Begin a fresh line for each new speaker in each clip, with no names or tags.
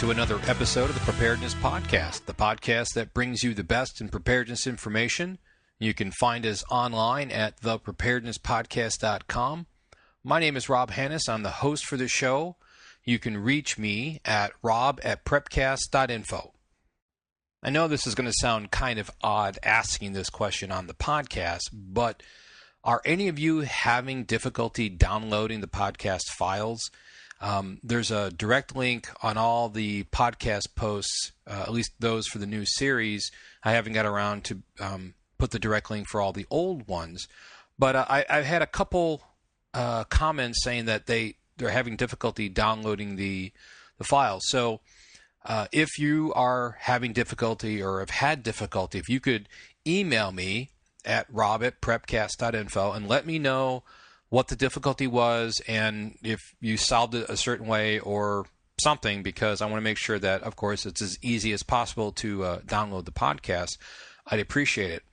to another episode of the Preparedness Podcast, the podcast that brings you the best in preparedness information. You can find us online at thepreparednesspodcast.com. My name is Rob Hannes. I'm the host for the show. You can reach me at rob@prepcast.info. I know this is going to sound kind of odd asking this question on the podcast, but are any of you having difficulty downloading the podcast files? There's a direct link on all the podcast posts, at least those for the new series. I haven't got around to put the direct link for all the old ones, but I've had a couple comments saying that they're having difficulty downloading the files. So if you are having difficulty or have had difficulty, if you could email me at rob@prepcast.info and let me know what the difficulty was and if you solved it a certain way or something, because I want to make sure that, of course, it's as easy as possible to download the podcast. I'd appreciate it.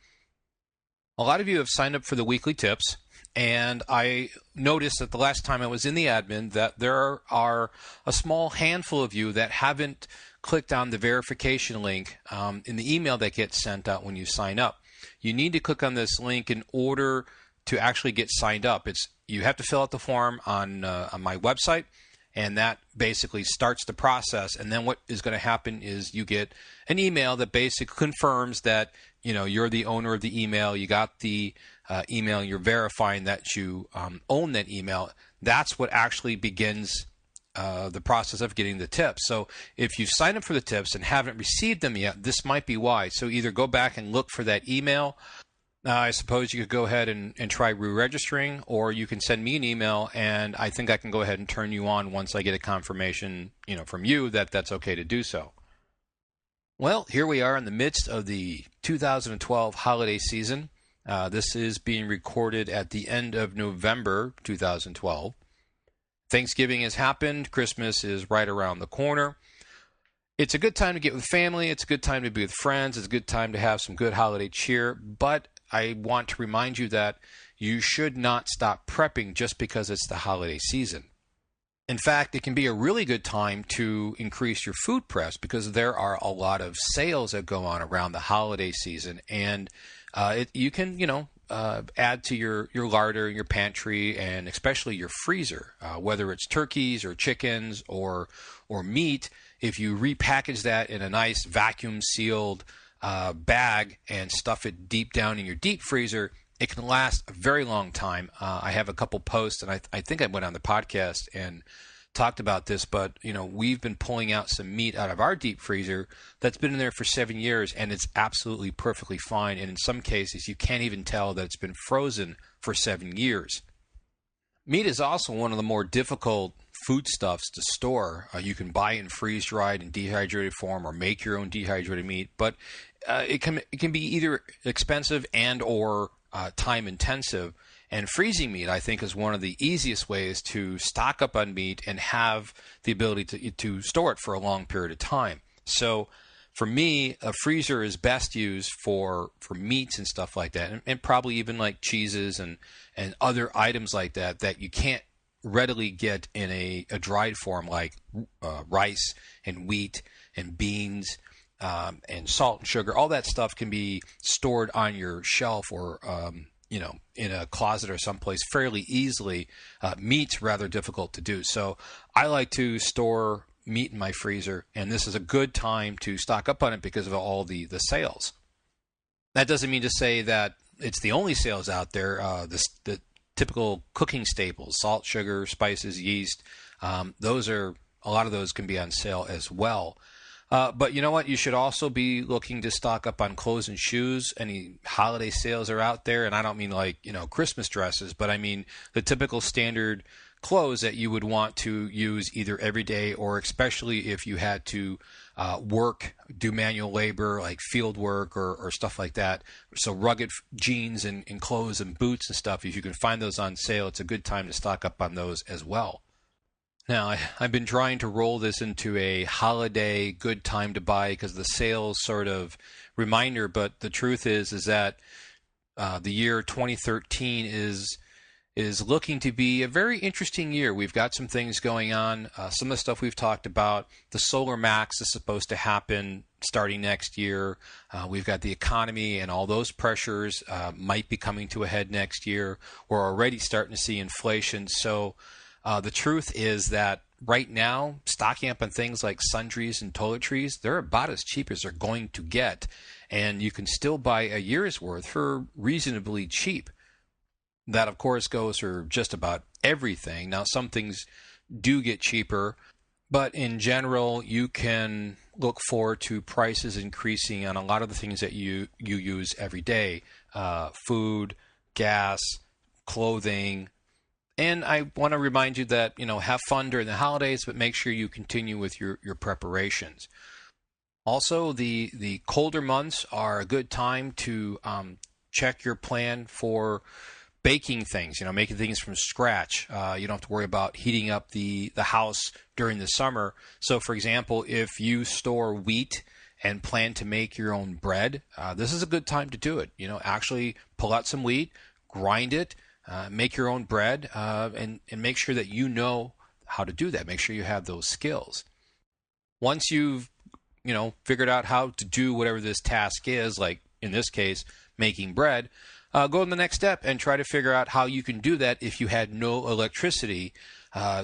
A lot of you have signed up for the weekly tips, and I noticed that the last time I was in the admin that there are a small handful of you that haven't clicked on the verification link in the email that gets sent out when you sign up. You need to click on this link in order to actually get signed up. You have to fill out the form on my website, and that basically starts the process. And then what is going to happen is you get an email that basically confirms that you're the owner of the email. You got the email. You're verifying that you own that email. That's what actually begins the process of getting the tips. So if you've signed up for the tips and haven't received them yet, this might be why. So either go back and look for that email. I suppose you could go ahead and try re-registering, or you can send me an email, and I think I can go ahead and turn you on once I get a confirmation, from you that that's okay to do so. Well, here we are in the midst of the 2012 holiday season. This is being recorded at the end of November 2012. Thanksgiving has happened. Christmas is right around the corner. It's a good time to get with family. It's a good time to be with friends. It's a good time to have some good holiday cheer. But I want to remind you that you should not stop prepping just because it's the holiday season. In fact, it can be a really good time to increase your food preps because there are a lot of sales that go on around the holiday season. And you can, add to your larder, your pantry, and especially your freezer, whether it's turkeys or chickens or meat. If you repackage that in a nice vacuum sealed bag and stuff it deep down in your deep freezer, it can last a very long time. I have a couple posts, and I think I went on the podcast and talked about this, but we've been pulling out some meat out of our deep freezer that's been in there for 7 years, and it's absolutely perfectly fine. And in some cases, you can't even tell that it's been frozen for 7 years. Meat is also one of the more difficult foodstuffs to store. You can buy it in freeze-dried and dehydrated form, or make your own dehydrated meat, but it can be either expensive and or time-intensive. And freezing meat, I think, is one of the easiest ways to stock up on meat and have the ability to store it for a long period of time. So for me, a freezer is best used for meats and stuff like that, and probably even like cheeses and other items like that you can't readily get in a dried form, like rice and wheat and beans and salt and sugar. All that stuff can be stored on your shelf or in a closet or someplace fairly easily. Meat's rather difficult to do. So I like to store meat in my freezer, and this is a good time to stock up on it because of all the sales. That doesn't mean to say that it's the only sales out there. The typical cooking staples, salt, sugar, spices, yeast, a lot of those can be on sale as well. But you know what? You should also be looking to stock up on clothes and shoes. Any holiday sales are out there, and I don't mean like Christmas dresses, but I mean the typical standard clothes that you would want to use either every day or especially if you had to do manual labor like field work or stuff like that. So rugged jeans and clothes and boots and stuff, if you can find those on sale, it's a good time to stock up on those as well. Now, I've been trying to roll this into a holiday good time to buy because the sales sort of reminder, but the truth is that the year 2013 is is looking to be a very interesting year. We've got some things going on. Some of the stuff we've talked about, the Solar Max is supposed to happen starting next year. We've got the economy and all those pressures might be coming to a head next year. We're already starting to see inflation. So the truth is that right now, stocking up on things like sundries and toiletries, they're about as cheap as they're going to get. And you can still buy a year's worth for reasonably cheap. That, of course, goes for just about everything. Now, some things do get cheaper, but in general, you can look forward to prices increasing on a lot of the things that you use every day. Food, gas, clothing. And I want to remind you that, have fun during the holidays, but make sure you continue with your preparations. Also, the colder months are a good time to check your plan for baking things, making things from scratch. You don't have to worry about heating up the house during the summer. So, for example, if you store wheat and plan to make your own bread, this is a good time to do it. Actually pull out some wheat, grind it, make your own bread, and make sure that you know how to do that. Make sure you have those skills. Once you've, figured out how to do whatever this task is, like in this case, making bread, go to the next step and try to figure out how you can do that if you had no electricity,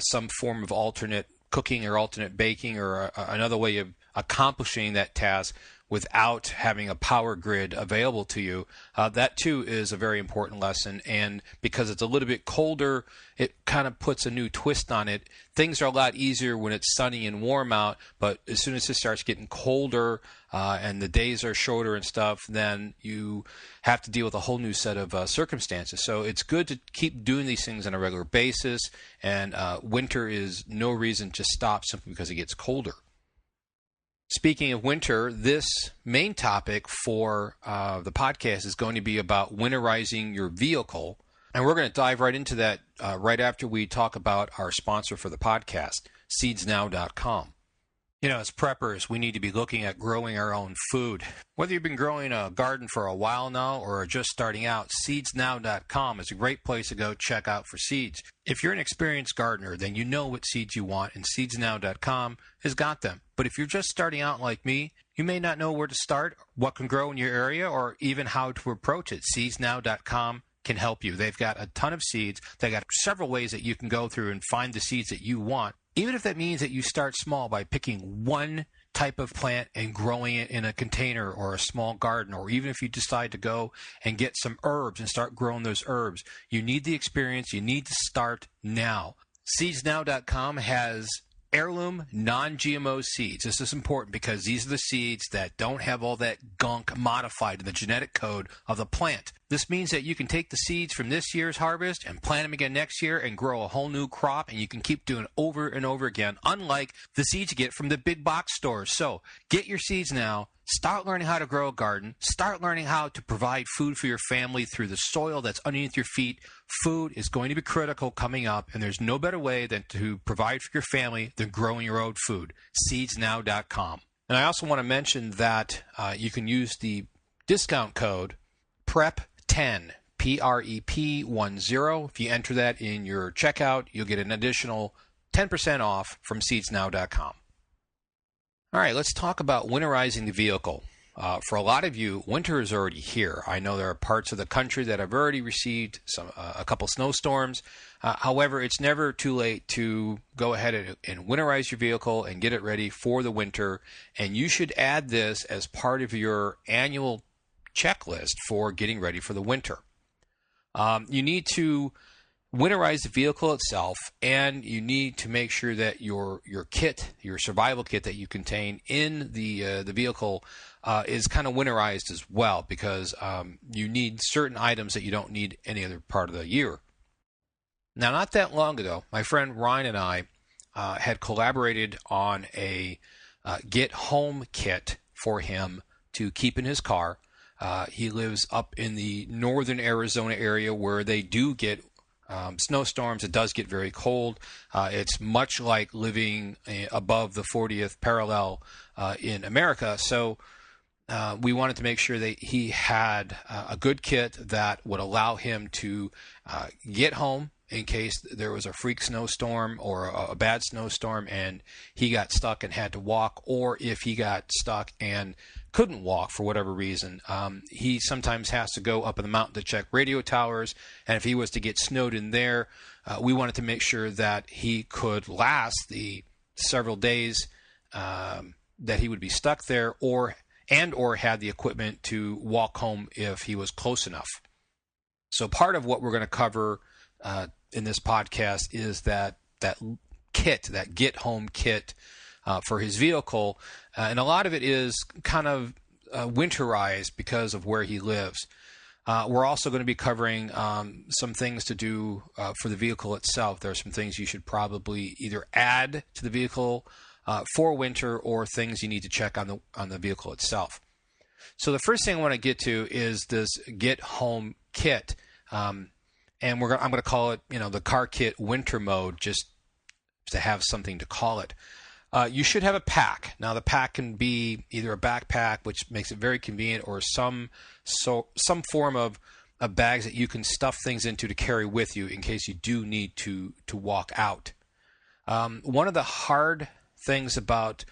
some form of alternate cooking or alternate baking or another way of accomplishing that task without having a power grid available to you. That too is a very important lesson, and because it's a little bit colder, it kind of puts a new twist on it. Things are a lot easier when it's sunny and warm out, but as soon as it starts getting colder and the days are shorter and stuff, then you have to deal with a whole new set of circumstances. So it's good to keep doing these things on a regular basis, and winter is no reason to stop simply because it gets colder. Speaking of winter, this main topic for the podcast is going to be about winterizing your vehicle. And we're going to dive right into that right after we talk about our sponsor for the podcast, seedsnow.com. As preppers, we need to be looking at growing our own food. Whether you've been growing a garden for a while now or are just starting out, seedsnow.com is a great place to go check out for seeds. If you're an experienced gardener, then you know what seeds you want, and seedsnow.com has got them. But if you're just starting out like me, you may not know where to start, what can grow in your area, or even how to approach it. Seedsnow.com can help you. They've got a ton of seeds. They've got several ways that you can go through and find the seeds that you want. Even if that means that you start small by picking one type of plant and growing it in a container or a small garden, or even if you decide to go and get some herbs and start growing those herbs, you need the experience. You need to start now. Seedsnow.com has heirloom non-GMO seeds. This is important because these are the seeds that don't have all that gunk modified in the genetic code of the plant. This means that you can take the seeds from this year's harvest and plant them again next year and grow a whole new crop, and you can keep doing it over and over again, unlike the seeds you get from the big box stores. So get your seeds now. Start learning how to grow a garden. Start learning how to provide food for your family through the soil that's underneath your feet. Food is going to be critical coming up, and there's no better way than to provide for your family than growing your own food. Seedsnow.com. And I also want to mention that you can use the discount code PREP10, PREP10. If you enter that in your checkout, you'll get an additional 10% off from seedsnow.com. All right, let's talk about winterizing the vehicle. For a lot of you, winter is already here. I know there are parts of the country that have already received a couple snowstorms. However, it's never too late to go ahead and winterize your vehicle and get it ready for the winter. And you should add this as part of your annual checklist for getting ready for the winter. You need to winterize the vehicle itself, and you need to make sure that your kit, your survival kit that you contain in the vehicle is kind of winterized as well, because you need certain items that you don't need any other part of the year. Now, not that long ago, my friend Ryan and I had collaborated on a get home kit for him to keep in his car. He lives up in the northern Arizona area where they do get snowstorms. It does get very cold. It's much like living above the 40th parallel in America. So we wanted to make sure that he had a good kit that would allow him to get home in case there was a freak snowstorm or a bad snowstorm and he got stuck and had to walk, or if he got stuck and couldn't walk for whatever reason. He sometimes has to go up in the mountain to check radio towers, and if he was to get snowed in there, we wanted to make sure that he could last the several days that he would be stuck there, or had the equipment to walk home if he was close enough. So part of what we're going to cover in this podcast is that kit, that get home kit for his vehicle, and a lot of it is kind of winterized because of where he lives. We're also going to be covering some things to do for the vehicle itself. There are some things you should probably either add to the vehicle for winter, or things you need to check on the vehicle itself. So the first thing I want to get to is this get home kit, and I'm going to call it, the car kit winter mode, just to have something to call it. You should have a pack. Now the pack can be either a backpack, which makes it very convenient, or some form of bags that you can stuff things into to carry with you in case you do need to walk out. One of the hard things about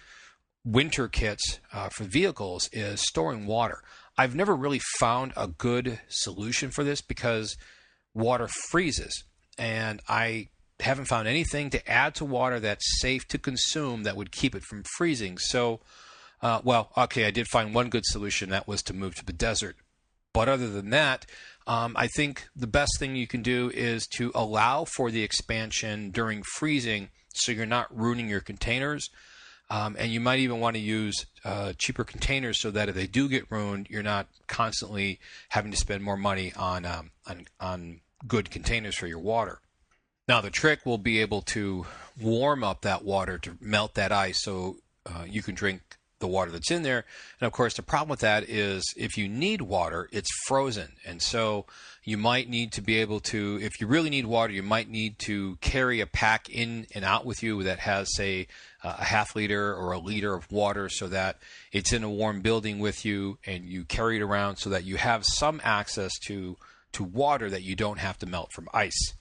winter kits for vehicles is storing water. I've never really found a good solution for this because water freezes, and I haven't found anything to add to water that's safe to consume that would keep it from freezing. So, I did find one good solution. That was to move to the desert. But other than that, I think the best thing you can do is to allow for the expansion during freezing, so you're not ruining your containers. And you might even want to use cheaper containers so that if they do get ruined, you're not constantly having to spend more money on good containers for your water. Now, the trick will be able to warm up that water to melt that ice so you can drink the water that's in there. And of course, the problem with that is if you need water, it's frozen. And so you might need to be able to, if you really need water, you might need to carry a pack in and out with you that has, say, a half liter or a liter of water, so that it's in a warm building with you and you carry it around so that you have some access to water that you don't have to melt from ice.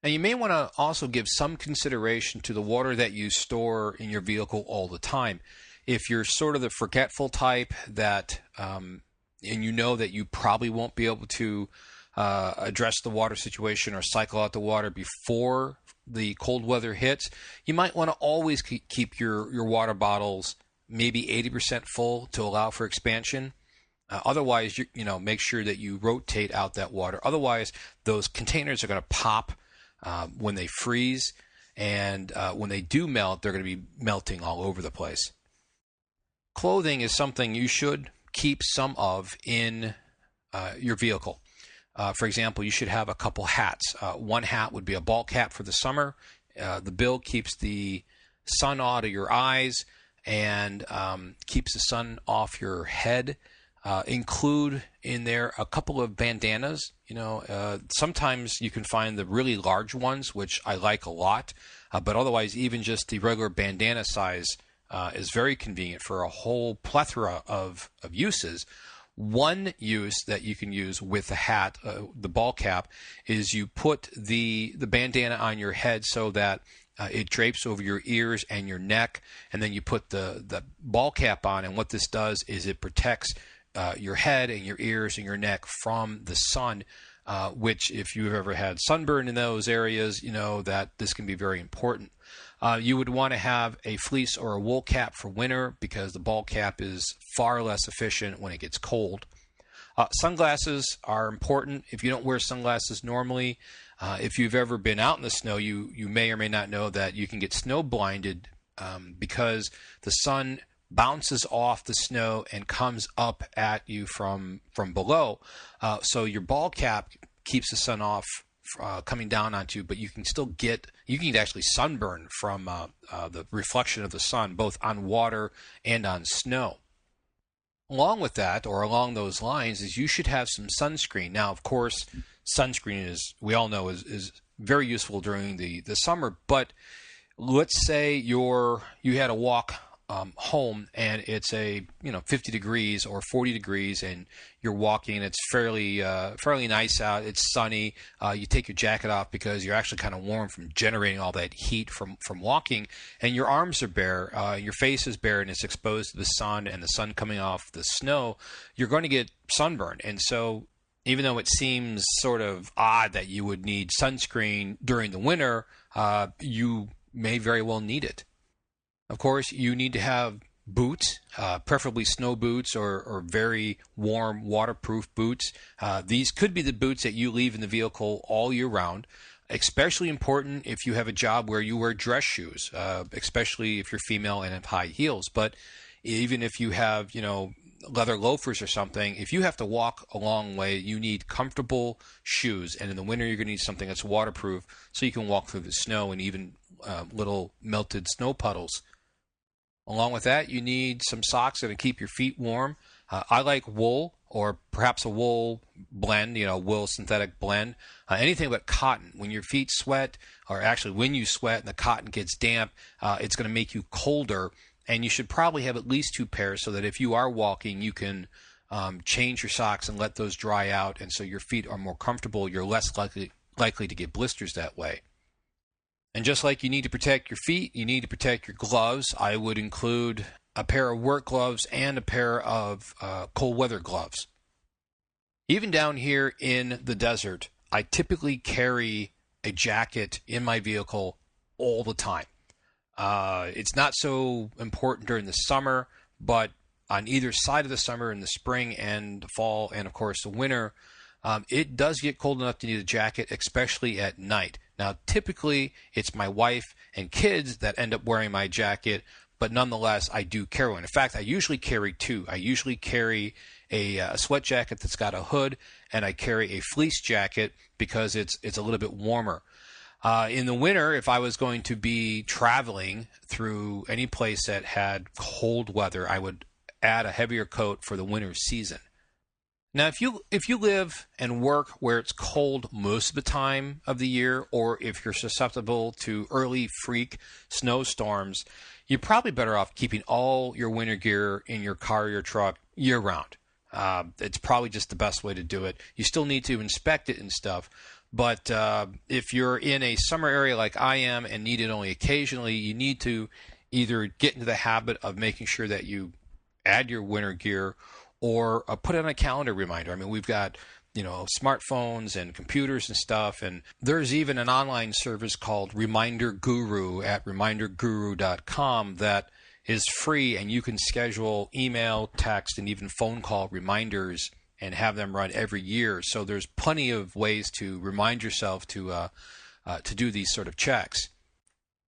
Now, you may want to also give some consideration to the water that you store in your vehicle all the time. If you're sort of the forgetful type that, and you know that you probably won't be able to address the water situation or cycle out the water before the cold weather hits, you might want to always keep your water bottles maybe 80% full to allow for expansion. Otherwise, make sure that you rotate out that water. Otherwise, those containers are going to pop when they freeze, and when they do melt, they're going to be melting all over the place. Clothing is something you should keep some of in your vehicle. For example, you should have a couple hats. One hat would be a ball cap for the summer. The bill keeps the sun out of your eyes and keeps the sun off your head. Include in there a couple of bandanas. Sometimes you can find the really large ones, which I like a lot, but otherwise even just the regular bandana size is very convenient for a whole plethora of uses. One use that you can use with the hat, the ball cap, is you put the bandana on your head so that it drapes over your ears and your neck, and then you put the ball cap on, and what this does is it protects your head and your ears and your neck from the sun, which if you've ever had sunburn in those areas, you know that this can be very important. You would want to have a fleece or a wool cap for winter because the ball cap is far less efficient when it gets cold. Sunglasses are important. If you don't wear sunglasses normally, if you've ever been out in the snow, you may or may not know that you can get snow blinded because the sun bounces off the snow and comes up at you from below. So your ball cap keeps the sun off coming down onto you, but you can actually sunburn from the reflection of the sun, both on water and on snow. Along with that, or along those lines, is you should have some sunscreen. Now, of course, sunscreen we all know is very useful during the summer, but let's say you had a walk home and it's 50 degrees or 40 degrees and you're walking, it's fairly nice out, it's sunny, you take your jacket off because you're actually kind of warm from generating all that heat from walking, and your arms are bare, your face is bare and it's exposed to the sun and the sun coming off the snow, you're going to get sunburned. And so even though it seems sort of odd that you would need sunscreen during the winter, you may very well need it. Of course, you need to have boots, preferably snow boots or very warm waterproof boots. These could be the boots that you leave in the vehicle all year round. Especially important if you have a job where you wear dress shoes, especially if you're female and have high heels. But even if you have, leather loafers or something, if you have to walk a long way, you need comfortable shoes. And in the winter, you're going to need something that's waterproof so you can walk through the snow and even little melted snow puddles. Along with that, you need some socks that will keep your feet warm. I like wool or perhaps a wool blend, wool synthetic blend. Anything but cotton. When your feet sweat, or actually when you sweat and the cotton gets damp, it's going to make you colder. And you should probably have at least 2 pairs so that if you are walking, you can change your socks and let those dry out. And so your feet are more comfortable. You're less likely to get blisters that way. And just like you need to protect your feet, you need to protect your gloves. I would include a pair of work gloves and a pair of cold weather gloves. Even down here in the desert, I typically carry a jacket in my vehicle all the time. It's not so important during the summer, but on either side of the summer, in the spring and the fall, and of course the winter, it does get cold enough to need a jacket, especially at night. Now, typically, it's my wife and kids that end up wearing my jacket, but nonetheless, I do carry one. In fact, I usually carry 2. I usually carry a sweat jacket that's got a hood, and I carry a fleece jacket because it's a little bit warmer. In the winter, if I was going to be traveling through any place that had cold weather, I would add a heavier coat for the winter season. Now, if you live and work where it's cold most of the time of the year, or if you're susceptible to early freak snowstorms, you're probably better off keeping all your winter gear in your car or your truck year round. It's probably just the best way to do it. You still need to inspect it and stuff, but if you're in a summer area like I am and need it only occasionally, you need to either get into the habit of making sure that you add your winter gear or put it on a calendar reminder. I mean, we've got, smartphones and computers and stuff, and there's even an online service called Reminder Guru at reminderguru.com that is free, and you can schedule email, text, and even phone call reminders and have them run every year. So there's plenty of ways to remind yourself to do these sort of checks.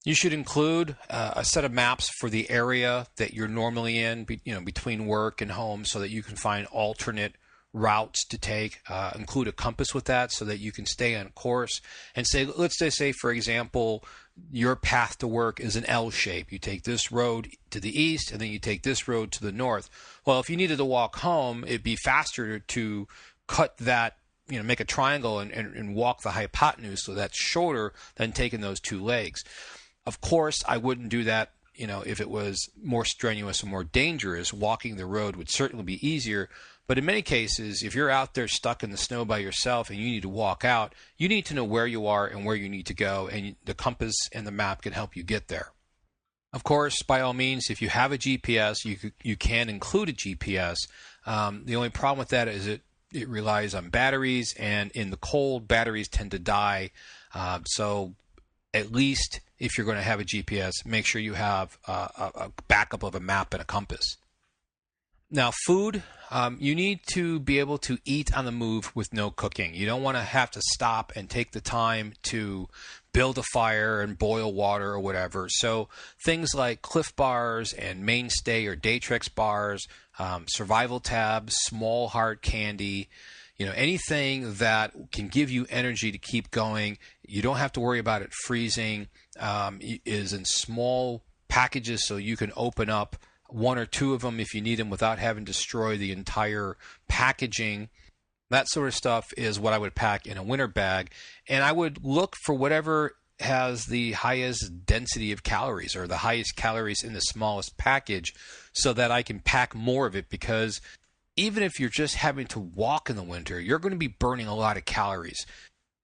You should include a set of maps for the area that you're normally in, between work and home, so that you can find alternate routes to take. Include a compass with that so that you can stay on course. And let's say, for example, your path to work is an L shape. You take this road to the east, and then you take this road to the north. Well, if you needed to walk home, it'd be faster to cut that, make a triangle and walk the hypotenuse, so that's shorter than taking those 2 legs. Of course, I wouldn't do that, if it was more strenuous or more dangerous. Walking the road would certainly be easier. But in many cases, if you're out there stuck in the snow by yourself and you need to walk out, you need to know where you are and where you need to go, and the compass and the map can help you get there. Of course, by all means, if you have a GPS, you can include a GPS. The only problem with that is it relies on batteries, and in the cold, batteries tend to die. So at least if you're going to have a GPS, make sure you have a backup of a map and a compass. Now, food, you need to be able to eat on the move with no cooking. You don't want to have to stop and take the time to build a fire and boil water or whatever. So things like Cliff Bars and Mainstay or Daytrix bars, survival tabs, small hard candy, anything that can give you energy to keep going. You don't have to worry about it freezing. Is in small packages, so you can open up 1 or 2 of them if you need them without having to destroy the entire packaging. That sort of stuff is what I would pack in a winter bag. And I would look for whatever has the highest density of calories, or the highest calories in the smallest package, so that I can pack more of it. Because even if you're just having to walk in the winter, you're going to be burning a lot of calories.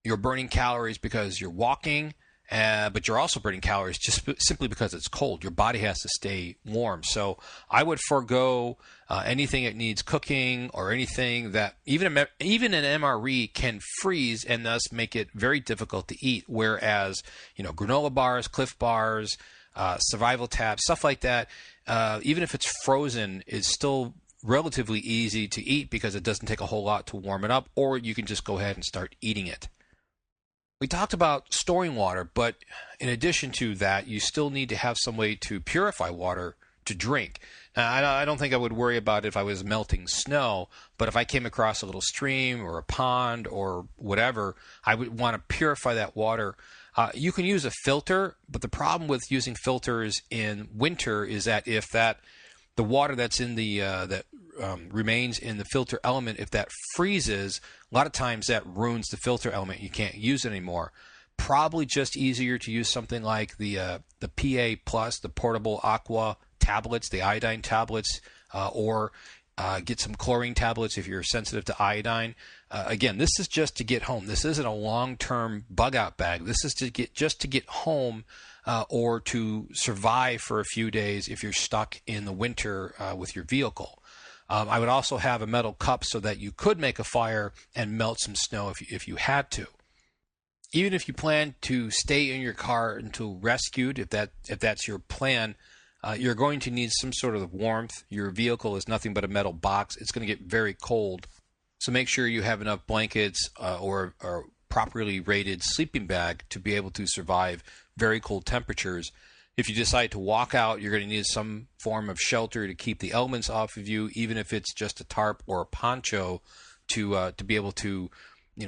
You're burning calories because you're walking, but you're also burning calories just simply because it's cold. Your body has to stay warm. So I would forego anything that needs cooking, or anything that even an MRE can freeze and thus make it very difficult to eat. Whereas, granola bars, Cliff bars, survival tabs, stuff like that, even if it's frozen, is still relatively easy to eat because it doesn't take a whole lot to warm it up, or you can just go ahead and start eating it. We talked about storing water, but in addition to that, you still need to have some way to purify water to drink. Now, I don't think I would worry about it if I was melting snow, but if I came across a little stream or a pond or whatever, I would want to purify that water. You can use a filter, but the problem with using filters in winter is that if the water that's in the remains in the filter element, if that freezes, a lot of times that ruins the filter element. You can't use it anymore. Probably just easier to use something like the PA Plus, the portable aqua tablets, the iodine tablets, or get some chlorine tablets if you're sensitive to iodine. Again, this is just to get home. This isn't a long-term bug-out bag. This is to get home, or to survive for a few days if you're stuck in the winter with your vehicle. I would also have a metal cup so that you could make a fire and melt some snow if you had to. Even if you plan to stay in your car until rescued, if that's your plan, you're going to need some sort of warmth. Your vehicle is nothing but a metal box. It's going to get very cold. So make sure you have enough blankets or properly rated sleeping bag to be able to survive very cold temperatures. If you decide to walk out, you're going to need some form of shelter to keep the elements off of you, even if it's just a tarp or a poncho to be able to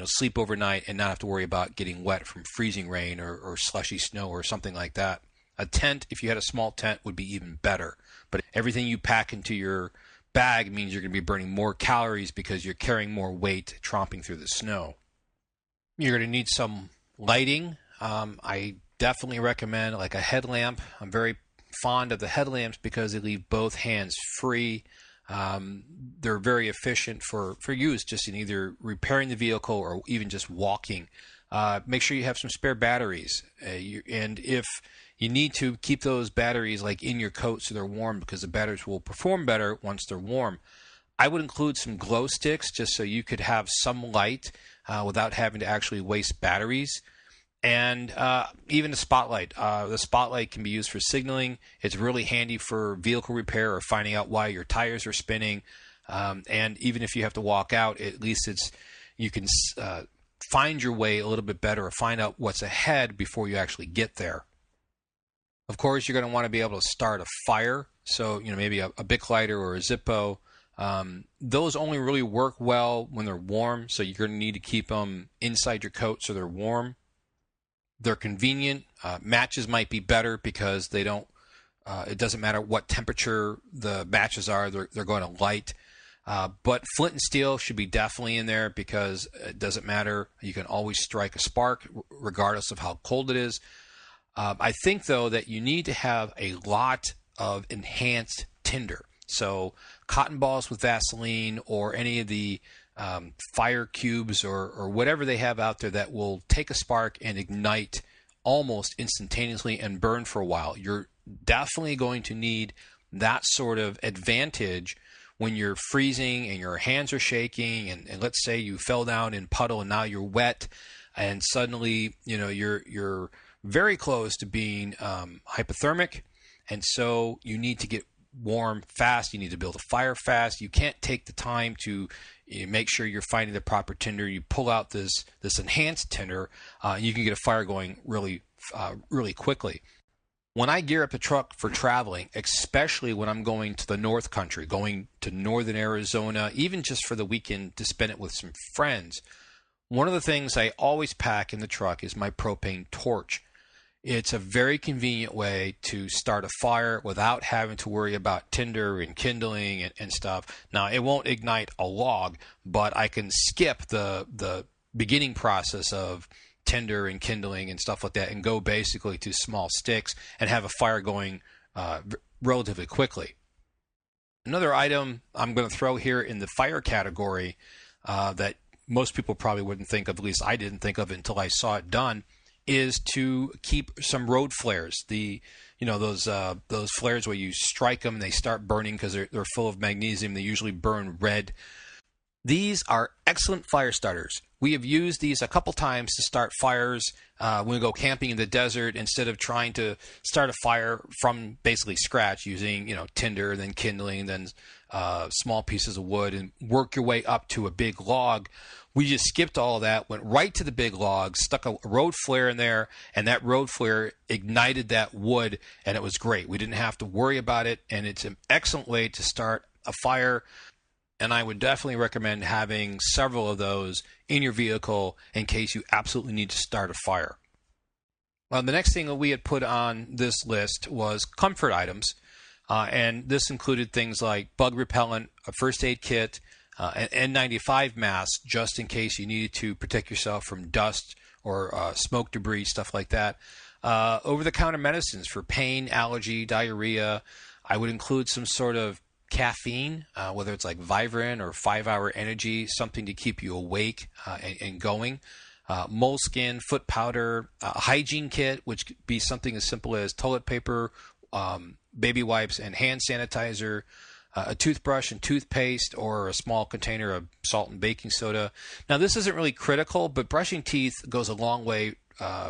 sleep overnight and not have to worry about getting wet from freezing rain or slushy snow or something like that. A tent, if you had a small tent, would be even better. But everything you pack into your bag means you're going to be burning more calories because you're carrying more weight tromping through the snow. You're going to need some lighting. I definitely recommend like a headlamp. I'm very fond of the headlamps because they leave both hands free. They're very efficient for use just in either repairing the vehicle or even just walking. Make sure you have some spare batteries. And if you need to, keep those batteries like in your coat so they're warm, because the batteries will perform better once they're warm. I would include some glow sticks just so you could have some light without having to actually waste batteries. And even a spotlight. The spotlight can be used for signaling. It's really handy for vehicle repair or finding out why your tires are spinning. And even if you have to walk out, at least you can find your way a little bit better or find out what's ahead before you actually get there. Of course, you're going to want to be able to start a fire. So, maybe a Bic lighter or a Zippo. Those only really work well when they're warm. So you're going to need to keep them inside your coat so they're warm. They're convenient. Matches might be better because they don't. It doesn't matter what temperature the matches are; they're going to light. But flint and steel should be definitely in there because it doesn't matter. You can always strike a spark regardless of how cold it is. I think though that you need to have a lot of enhanced tinder. So cotton balls with Vaseline or any of the fire cubes or whatever they have out there that will take a spark and ignite almost instantaneously and burn for a while. You're definitely going to need that sort of advantage when you're freezing and your hands are shaking and let's say you fell down in puddle and now you're wet and suddenly you're very close to being hypothermic, and so you need to get warm fast. You need to build a fire fast. You can't take the time to make sure you're finding the proper tinder. You pull out this enhanced tinder, you can get a fire going really quickly. When I gear up the truck for traveling, especially when I'm going to the North Country, going to northern Arizona, even just for the weekend to spend it with some friends, one of the things I always pack in the truck is my propane torch. It's a very convenient way to start a fire without having to worry about tinder and kindling and stuff. Now, it won't ignite a log, but I can skip the beginning process of tinder and kindling and stuff like that, and go basically to small sticks and have a fire going relatively quickly. Another item I'm going to throw here in the fire category that most people probably wouldn't think of, at least I didn't think of it until I saw it done, is to keep some road flares. Those flares where you strike them and they start burning because they're full of magnesium. They usually burn red. These are excellent fire starters. We have used these a couple times to start fires when we go camping in the desert. Instead of trying to start a fire from basically scratch using tinder, then kindling, then small pieces of wood, and work your way up to a big log, we just skipped all of that, went right to the big log, stuck a road flare in there, and that road flare ignited that wood, and it was great. We didn't have to worry about it, and it's an excellent way to start a fire. And I would definitely recommend having several of those in your vehicle in case you absolutely need to start a fire. Well, the next thing that we had put on this list was comfort items. And this included things like bug repellent, a first aid kit, an N95 mask just in case you needed to protect yourself from dust or smoke debris, stuff like that. Over-the-counter medicines for pain, allergy, diarrhea. I would include some sort of caffeine, whether it's like Vibrant or 5-Hour Energy, something to keep you awake and going. Moleskin, foot powder, a hygiene kit, which could be something as simple as toilet paper, baby wipes, and hand sanitizer, a toothbrush and toothpaste, or a small container of salt and baking soda. Now, this isn't really critical, but brushing teeth goes a long way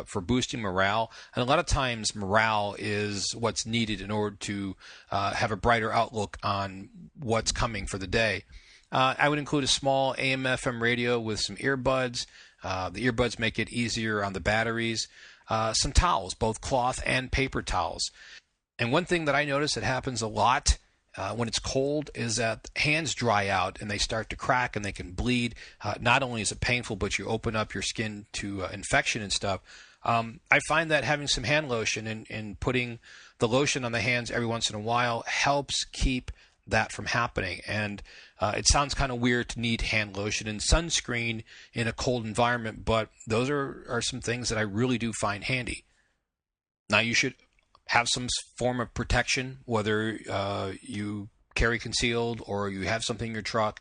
for boosting morale, and a lot of times morale is what's needed in order to have a brighter outlook on what's coming for the day. I would include a small AM/FM radio with some earbuds. The earbuds make it easier on the batteries. Some towels, both cloth and paper towels. And one thing that I notice that happens a lot when it's cold is that hands dry out and they start to crack and they can bleed. Not only is it painful, but you open up your skin to infection and stuff. I find that having some hand lotion and putting the lotion on the hands every once in a while helps keep that from happening. And it sounds kind of weird to need hand lotion and sunscreen in a cold environment, but those are some things that I really do find handy. Now, you should have some form of protection, whether you carry concealed or you have something in your truck.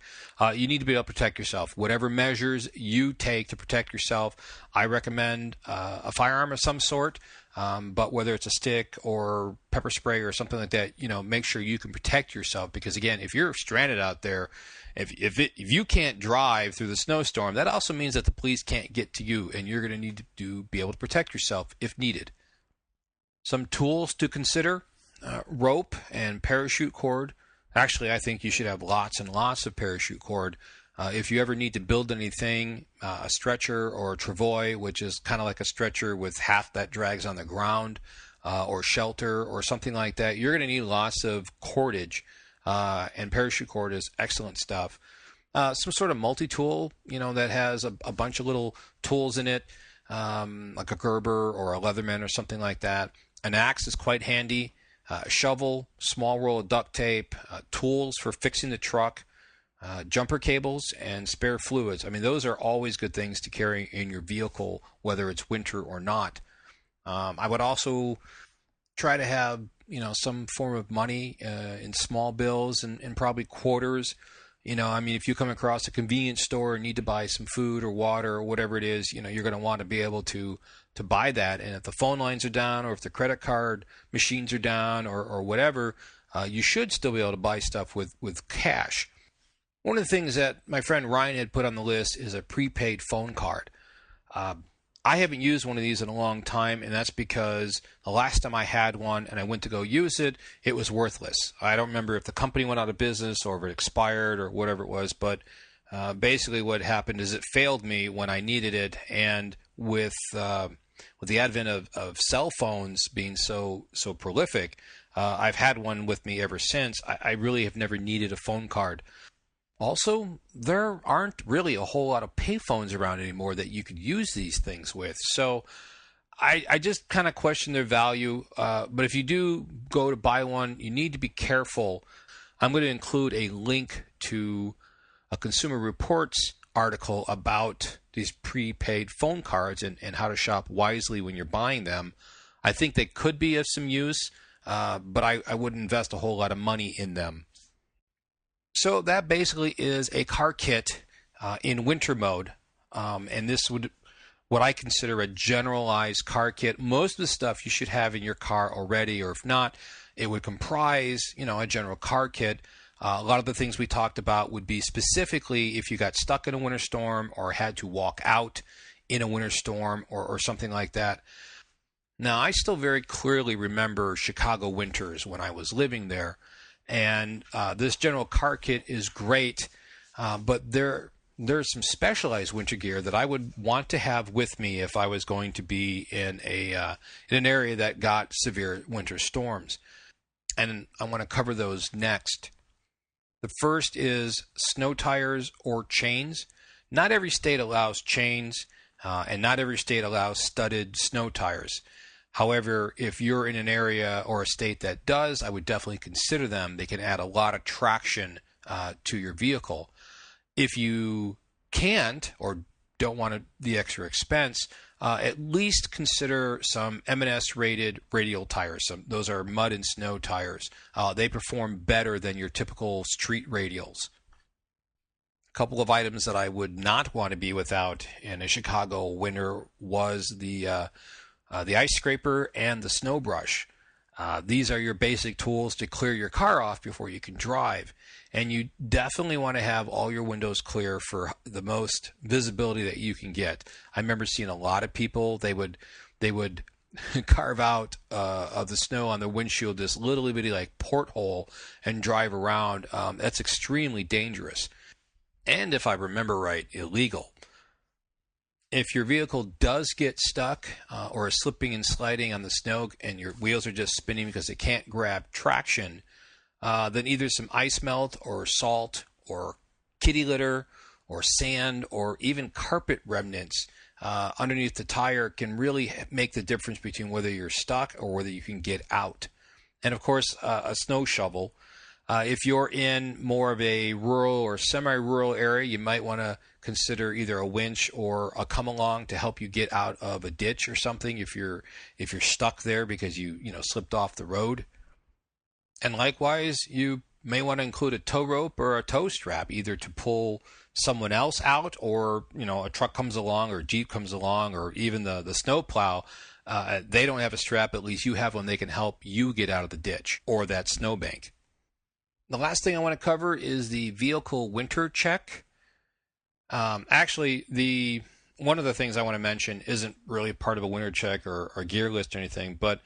You need to be able to protect yourself. Whatever measures you take to protect yourself, I recommend a firearm of some sort, but whether it's a stick or pepper spray or something like that, make sure you can protect yourself, because again, if you're stranded out there, if you can't drive through the snowstorm, that also means that the police can't get to you, and you're going to need to be able to protect yourself if needed. Some tools to consider: rope and parachute cord. Actually, I think you should have lots and lots of parachute cord. If you ever need to build anything, a stretcher or a travois, which is kind of like a stretcher with half that drags on the ground, or shelter or something like that, you're going to need lots of cordage, and parachute cord is excellent stuff. Some sort of multi-tool, that has a bunch of little tools in it, like a Gerber or a Leatherman or something like that. An axe is quite handy. A shovel, small roll of duct tape, tools for fixing the truck, jumper cables, and spare fluids. I mean, those are always good things to carry in your vehicle, whether it's winter or not. I would also try to have, some form of money in small bills and probably quarters. If you come across a convenience store and need to buy some food or water or whatever it is, you're going to want to be able to buy that. And if the phone lines are down, or if the credit card machines are down, or whatever, you should still be able to buy stuff with cash. One of the things that my friend Ryan had put on the list is a prepaid phone card. I haven't used one of these in a long time, and that's because the last time I had one and I went to go use it, it was worthless. I don't remember if the company went out of business or if it expired or whatever it was, but basically what happened is it failed me when I needed it, and with the advent of cell phones being so prolific, I've had one with me ever since. I really have never needed a phone card. Also, there aren't really a whole lot of payphones around anymore that you could use these things with. So I just kind of question their value. But if you do go to buy one, you need to be careful. I'm going to include a link to a Consumer Reports article about these prepaid phone cards and how to shop wisely when you're buying them. I think they could be of some use, but I wouldn't invest a whole lot of money in them. So that basically is a car kit in winter mode, and this would what I consider a generalized car kit. Most of the stuff you should have in your car already, or if not, it would comprise, a general car kit. A lot of the things we talked about would be specifically if you got stuck in a winter storm or had to walk out in a winter storm or something like that. Now, I still very clearly remember Chicago winters when I was living there, and this general car kit is great, but there's some specialized winter gear that I would want to have with me if I was going to be in an area that got severe winter storms. And I want to cover those next. The first is snow tires or chains. Not every state allows chains, and not every state allows studded snow tires. However, if you're in an area or a state that does, I would definitely consider them. They can add a lot of traction to your vehicle. If you can't or don't want the extra expense, at least consider some M&S rated radial tires. Those are mud and snow tires. They perform better than your typical street radials. A couple of items that I would not want to be without in a Chicago winter was the ice scraper and the snow brush. These are your basic tools to clear your car off before you can drive. And you definitely want to have all your windows clear for the most visibility that you can get. I remember seeing a lot of people, they would carve out of the snow on their windshield this little bitty like porthole and drive around. That's extremely dangerous. And if I remember right, illegal. If your vehicle does get stuck or is slipping and sliding on the snow and your wheels are just spinning because they can't grab traction, then either some ice melt or salt or kitty litter or sand or even carpet remnants underneath the tire can really make the difference between whether you're stuck or whether you can get out. And of course, a snow shovel. If you're in more of a rural or semi-rural area, you might want to consider either a winch or a come-along to help you get out of a ditch or something if you're stuck there because you slipped off the road. And likewise, you may want to include a tow rope or a tow strap, either to pull someone else out, or a truck comes along or a Jeep comes along, or even the snow plow. They don't have a strap, at least you have one. They can help you get out of the ditch or that snowbank. The last thing I want to cover is the vehicle winter check. Actually, one of the things I want to mention isn't really part of a winter check or gear list or anything, but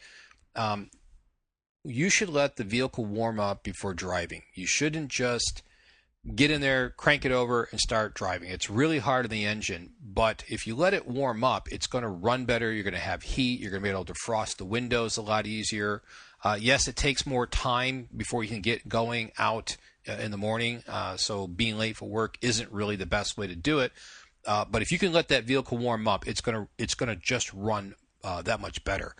you should let the vehicle warm up before driving. You shouldn't just get in there, crank it over, and start driving. It's really hard on the engine, but if you let it warm up, it's going to run better. You're going to have heat. You're going to be able to defrost the windows a lot easier. Yes, it takes more time before you can get going out in the morning, so being late for work isn't really the best way to do it. But if you can let that vehicle warm up, it's gonna just run that much better.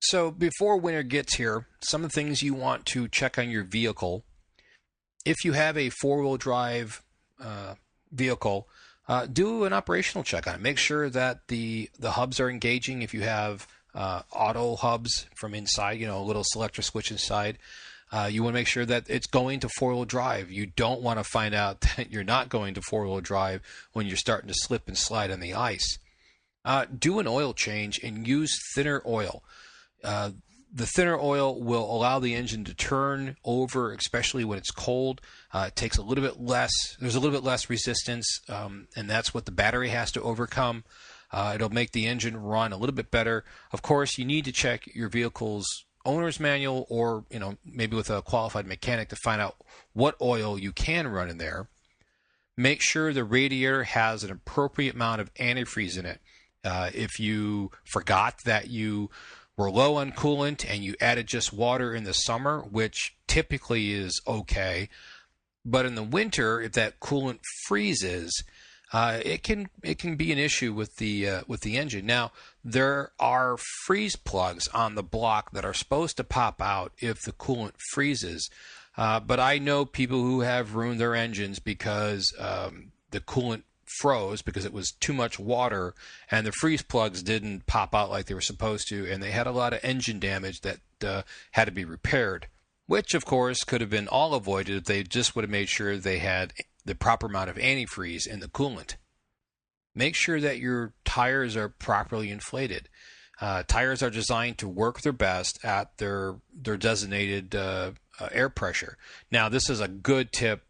So before winter gets here, some of the things you want to check on your vehicle. If you have a four-wheel drive vehicle, do an operational check on it. Make sure that the hubs are engaging. If you have auto hubs from inside, a little selector switch inside, you want to make sure that it's going to four-wheel drive. You don't want to find out that you're not going to four-wheel drive when you're starting to slip and slide on the ice. Do an oil change and use thinner oil. The thinner oil will allow the engine to turn over, especially when it's cold. It takes a little bit less. There's a little bit less resistance, and that's what the battery has to overcome. It'll make the engine run a little bit better. Of course, you need to check your vehicle's owner's manual, or maybe with a qualified mechanic to find out what oil you can run in there. Make sure the radiator has an appropriate amount of antifreeze in it. If you forgot that you were low on coolant and you added just water in the summer, which typically is okay, but in the winter, if that coolant freezes, it can be an issue with the engine. Now, there are freeze plugs on the block that are supposed to pop out if the coolant freezes, but I know people who have ruined their engines because the coolant froze because it was too much water, and the freeze plugs didn't pop out like they were supposed to, and they had a lot of engine damage that had to be repaired, which of course could have been all avoided if they just would have made sure they had the proper amount of antifreeze in the coolant. Make sure that your tires are properly inflated. Tires are designed to work their best at their designated air pressure. Now, this is a good tip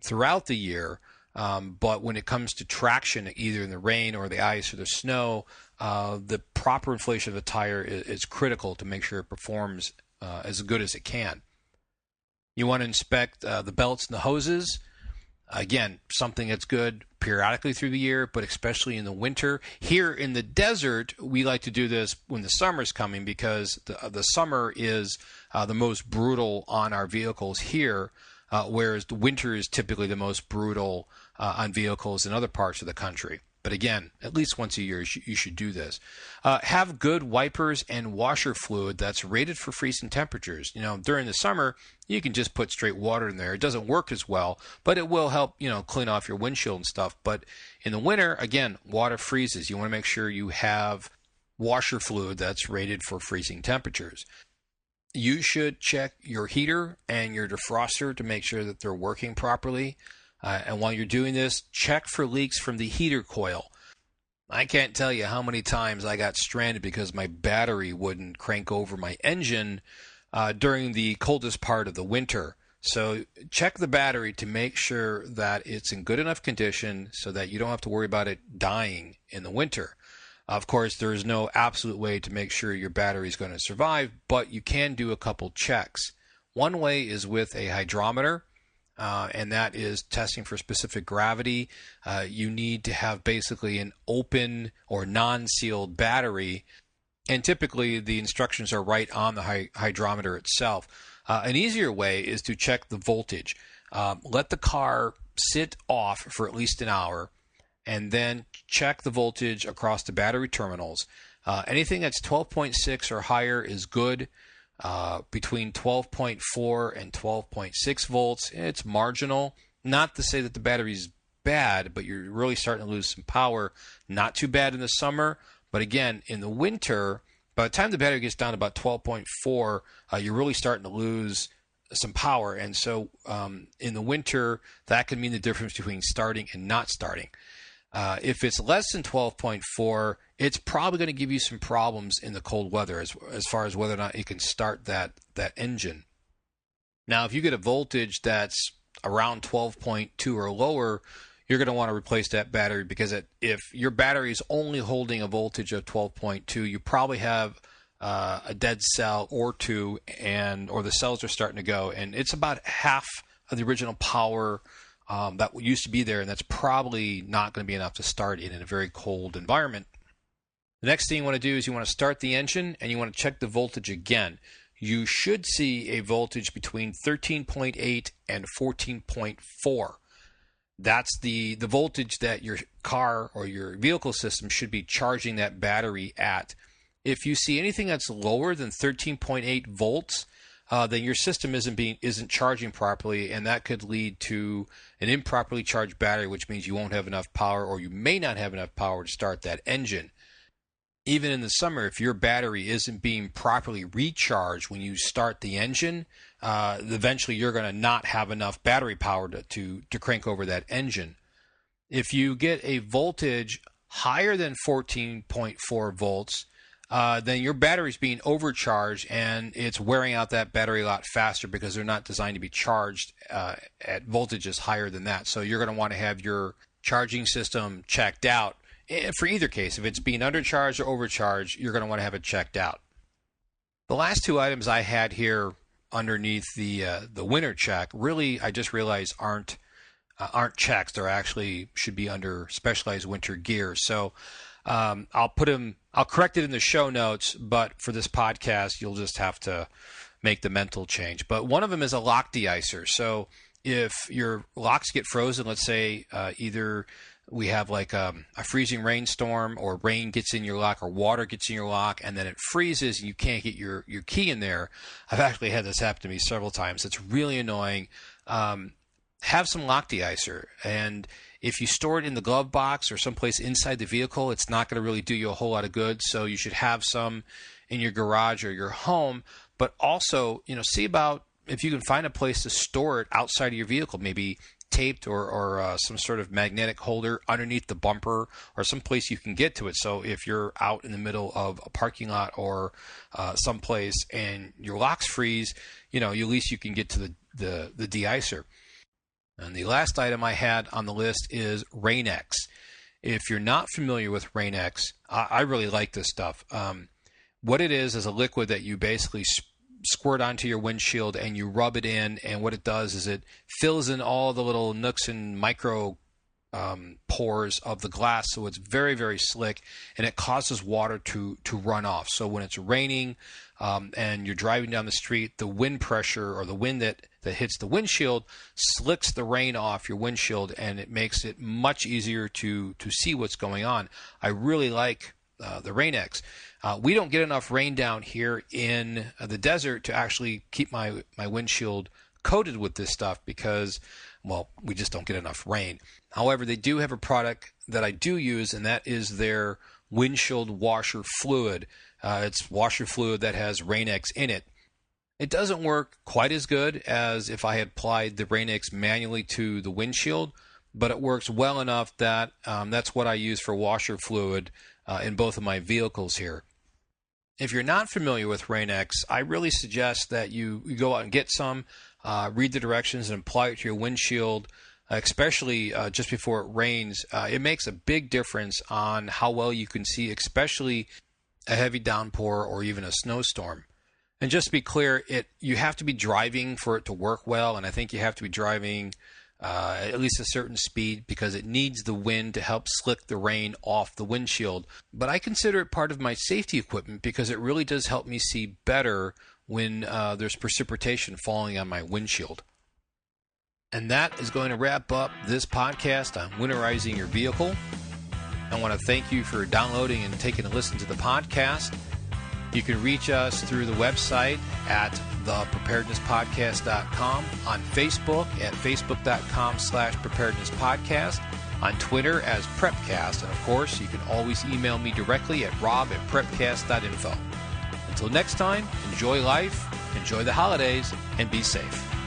throughout the year, but when it comes to traction, either in the rain or the ice or the snow, the proper inflation of the tire is critical to make sure it performs as good as it can. You want to inspect the belts and the hoses. Again, something that's good periodically through the year, but especially in the winter. Here in the desert, we like to do this when the summer's coming because the summer is the most brutal on our vehicles here, whereas the winter is typically the most brutal on vehicles in other parts of the country. But again, at least once a year, you should do this. Have good wipers and washer fluid that's rated for freezing temperatures. During the summer, you can just put straight water in there. It doesn't work as well, but it will help, clean off your windshield and stuff. But in the winter, again, water freezes. You want to make sure you have washer fluid that's rated for freezing temperatures. You should check your heater and your defroster to make sure that they're working properly. And while you're doing this, check for leaks from the heater coil. I can't tell you how many times I got stranded because my battery wouldn't crank over my engine during the coldest part of the winter. So check the battery to make sure that it's in good enough condition so that you don't have to worry about it dying in the winter. Of course, there is no absolute way to make sure your battery is going to survive, but you can do a couple checks. One way is with a hydrometer. And that is testing for specific gravity. You need to have basically an open or non-sealed battery, and typically the instructions are right on the hydrometer itself. An easier way is to check the voltage. Let the car sit off for at least an hour, and then check the voltage across the battery terminals. Anything that's 12.6 or higher is good. Between 12.4 and 12.6 volts, it's marginal. Not to say that the battery's bad, but you're really starting to lose some power. Not too bad in the summer, but again, in the winter, by the time the battery gets down to about 12.4, you're really starting to lose some power. And so in the winter, that can mean the difference between starting and not starting. If it's less than 12.4, it's probably going to give you some problems in the cold weather as far as whether or not you can start that engine. Now, if you get a voltage that's around 12.2 or lower, you're going to want to replace that battery because if your battery is only holding a voltage of 12.2, you probably have a dead cell or two, or the cells are starting to go, and it's about half of the original power that used to be there, and that's probably not going to be enough to start in a very cold environment. The next thing you want to do is you want to start the engine and you want to check the voltage again. You should see a voltage between 13.8 and 14.4. That's the voltage that your car or your vehicle system should be charging that battery at. If you see anything that's lower than 13.8 volts, then your system isn't charging properly, and that could lead to an improperly charged battery, which means you won't have enough power, or you may not have enough power to start that engine. Even in the summer, if your battery isn't being properly recharged when you start the engine, eventually you're going to not have enough battery power to crank over that engine. If you get a voltage higher than 14.4 volts, then your battery's being overcharged and it's wearing out that battery a lot faster because they're not designed to be charged at voltages higher than that. So you're going to want to have your charging system checked out. For either case, if it's being undercharged or overcharged, you're going to want to have it checked out. The last two items I had here underneath the winter check really, I just realized aren't checks. They're actually should be under specialized winter gear. So I'll correct it in the show notes, but for this podcast, you'll just have to make the mental change. But one of them is a lock deicer. So if your locks get frozen, let's say either we have like a freezing rainstorm, or rain gets in your lock, or water gets in your lock, and then it freezes and you can't get your key in there. I've actually had this happen to me several times. It's really annoying. have some lock deicer. And if you store it in the glove box or someplace inside the vehicle, it's not going to really do you a whole lot of good. So you should have some in your garage or your home. But also, see about if you can find a place to store it outside of your vehicle, maybe taped or some sort of magnetic holder underneath the bumper or someplace you can get to it. So if you're out in the middle of a parking lot or someplace and your locks freeze, at least you can get to the de-icer. And the last item I had on the list is Rain-X. If you're not familiar with Rain-X, I really like this stuff. What it is a liquid that you basically squirt onto your windshield and you rub it in, and what it does is it fills in all the little nooks and micro pores of the glass, so it's very, very slick, and it causes water to run off. So when it's raining and you're driving down the street, the wind pressure or the wind that hits the windshield slicks the rain off your windshield, and it makes it much easier to see what's going on. I really like the Rain-X. We don't get enough rain down here in the desert to actually keep my windshield coated with this stuff because, well, we just don't get enough rain. However, they do have a product that I do use, and that is their windshield washer fluid. It's washer fluid that has Rain-X in it. It doesn't work quite as good as if I had applied the Rain-X manually to the windshield, but it works well enough that that's what I use for washer fluid in both of my vehicles here. If you're not familiar with Rain-X, I really suggest that you go out and get some, read the directions, and apply it to your windshield, especially just before it rains. It makes a big difference on how well you can see, especially a heavy downpour or even a snowstorm. And just to be clear, you have to be driving for it to work well, and I think you have to be driving at least a certain speed because it needs the wind to help slick the rain off the windshield. But I consider it part of my safety equipment because it really does help me see better when there's precipitation falling on my windshield. And that is going to wrap up this podcast on winterizing your vehicle. I want to thank you for downloading and taking a listen to the podcast. You can reach us through the website at thepreparednesspodcast.com, on Facebook at facebook.com/preparednesspodcast, on Twitter as Prepcast, and of course, you can always email me directly at rob@prepcast.info. Until next time, enjoy life, enjoy the holidays, and be safe.